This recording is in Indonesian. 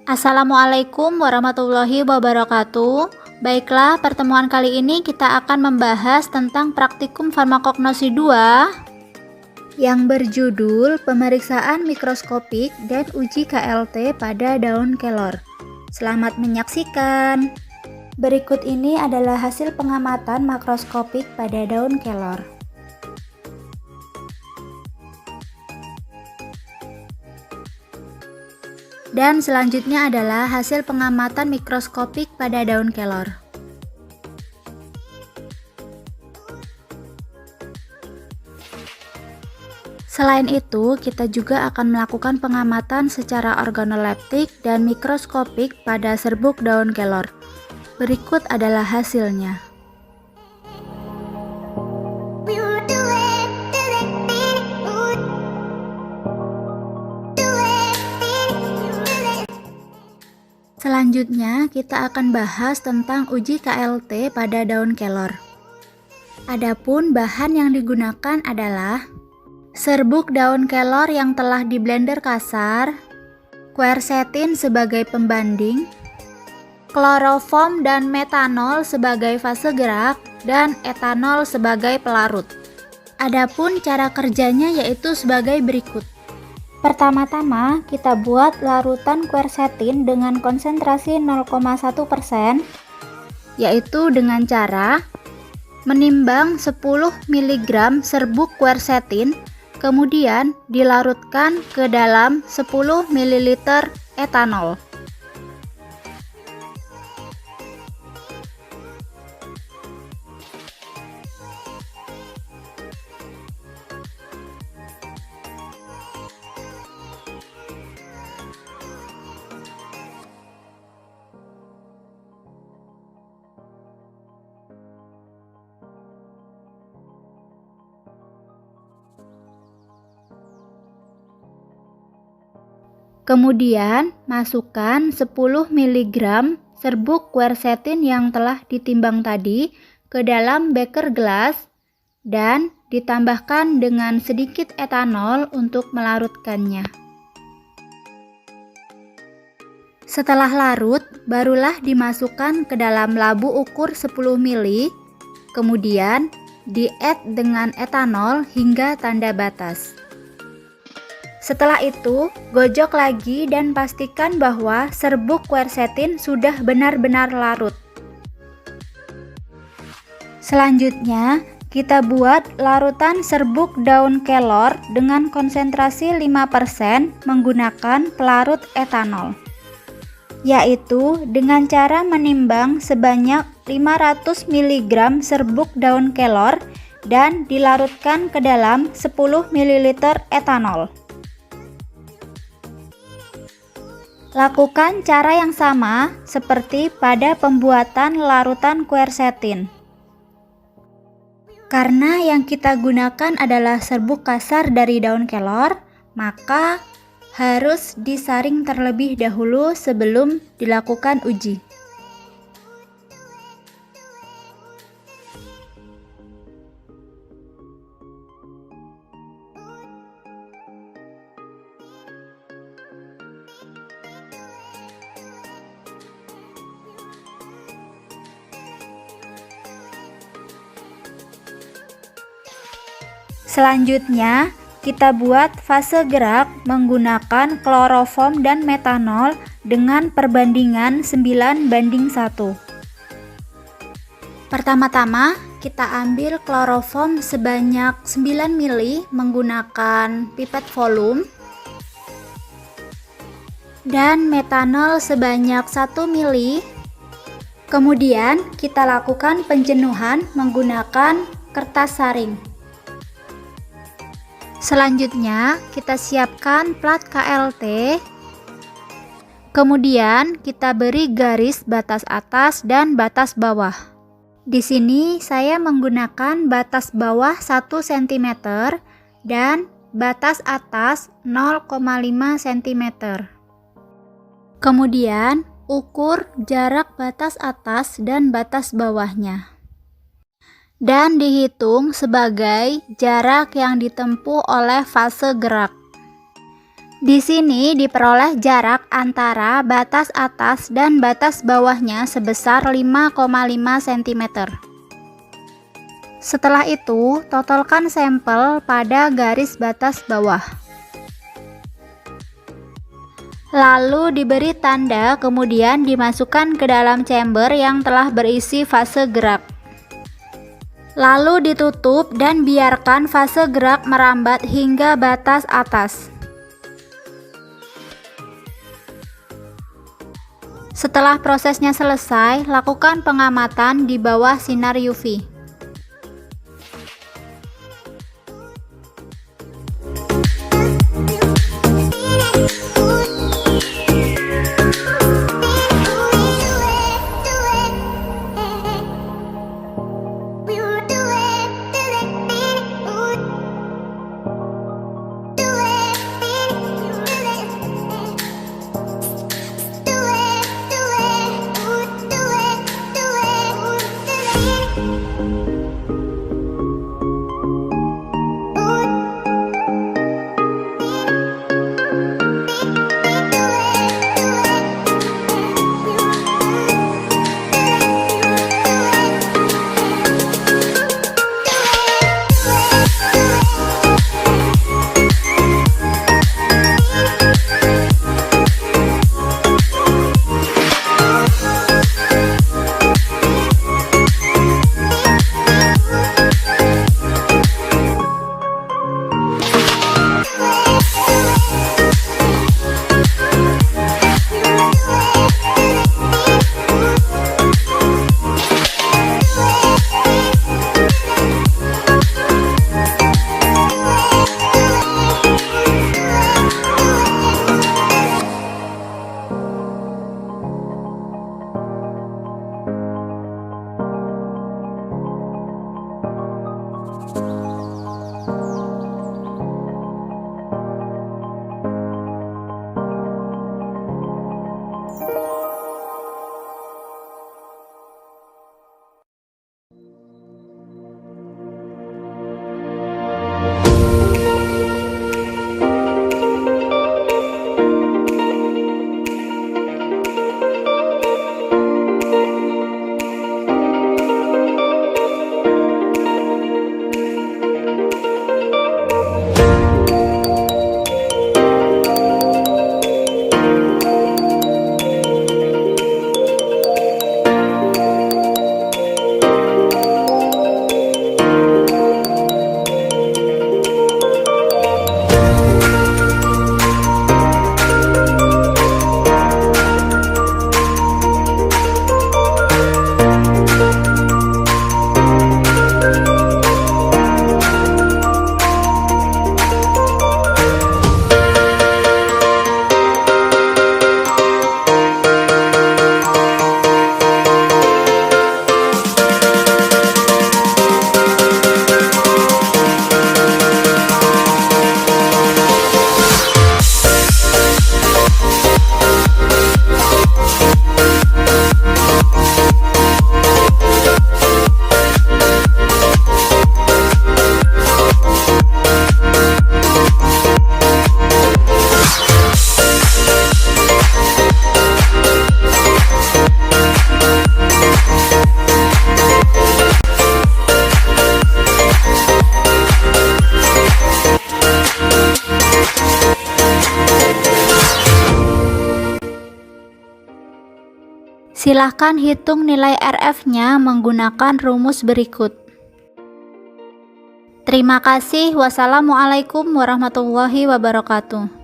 Assalamualaikum warahmatullahi wabarakatuh. Baiklah, pertemuan kali ini kita akan membahas tentang praktikum farmakognosi 2 yang berjudul Pemeriksaan Mikroskopik dan Uji KLT pada daun kelor. Selamat menyaksikan. Berikut ini adalah hasil pengamatan makroskopik pada daun kelor. Dan selanjutnya adalah hasil pengamatan mikroskopik pada daun kelor. Selain itu, kita juga akan melakukan pengamatan secara organoleptik dan mikroskopik pada serbuk daun kelor. Berikut adalah hasilnya. Selanjutnya, kita akan bahas tentang uji KLT pada daun kelor. Adapun bahan yang digunakan adalah serbuk daun kelor yang telah di blender kasar, quercetin sebagai pembanding, kloroform dan metanol sebagai fase gerak, dan etanol sebagai pelarut. Adapun cara kerjanya yaitu sebagai berikut. Pertama-tama, kita buat larutan quercetin dengan konsentrasi 0,1%, yaitu dengan cara menimbang 10 mg serbuk quercetin, kemudian dilarutkan ke dalam 10 ml etanol. Kemudian, masukkan 10 mg serbuk quercetin yang telah ditimbang tadi ke dalam beker gelas dan ditambahkan dengan sedikit etanol untuk melarutkannya. Setelah larut, barulah dimasukkan ke dalam labu ukur 10 ml, kemudian di-add dengan etanol hingga tanda batas. Setelah itu, gojok lagi dan pastikan bahwa serbuk quercetin sudah benar-benar larut. Selanjutnya, kita buat larutan serbuk daun kelor dengan konsentrasi 5% menggunakan pelarut etanol, yaitu dengan cara menimbang sebanyak 500 mg serbuk daun kelor dan dilarutkan ke dalam 10 ml etanol. Lakukan cara yang sama seperti pada pembuatan larutan quercetin. Karena yang kita gunakan adalah serbuk kasar dari daun kelor, maka harus disaring terlebih dahulu sebelum dilakukan uji. Selanjutnya, kita buat fase gerak menggunakan kloroform dan metanol dengan perbandingan 9:1. Pertama-tama, kita ambil kloroform sebanyak 9 ml menggunakan pipet volume dan metanol sebanyak 1 ml. Kemudian, kita lakukan penjenuhan menggunakan kertas saring. Selanjutnya, kita siapkan plat KLT. Kemudian, kita beri garis batas atas dan batas bawah. Di sini saya menggunakan batas bawah 1 cm dan batas atas 0,5 cm. Kemudian, ukur jarak batas atas dan batas bawahnya, dan dihitung sebagai jarak yang ditempuh oleh fase gerak. Di sini diperoleh jarak antara batas atas dan batas bawahnya sebesar 5,5 cm. Setelah itu, totolkan sampel pada garis batas bawah. Lalu diberi tanda, kemudian dimasukkan ke dalam chamber yang telah berisi fase gerak. Lalu ditutup dan biarkan fase gerak merambat hingga batas atas. Setelah prosesnya selesai, lakukan pengamatan di bawah sinar UV. Silahkan hitung nilai RF-nya menggunakan rumus berikut. Terima kasih. Wassalamualaikum warahmatullahi wabarakatuh.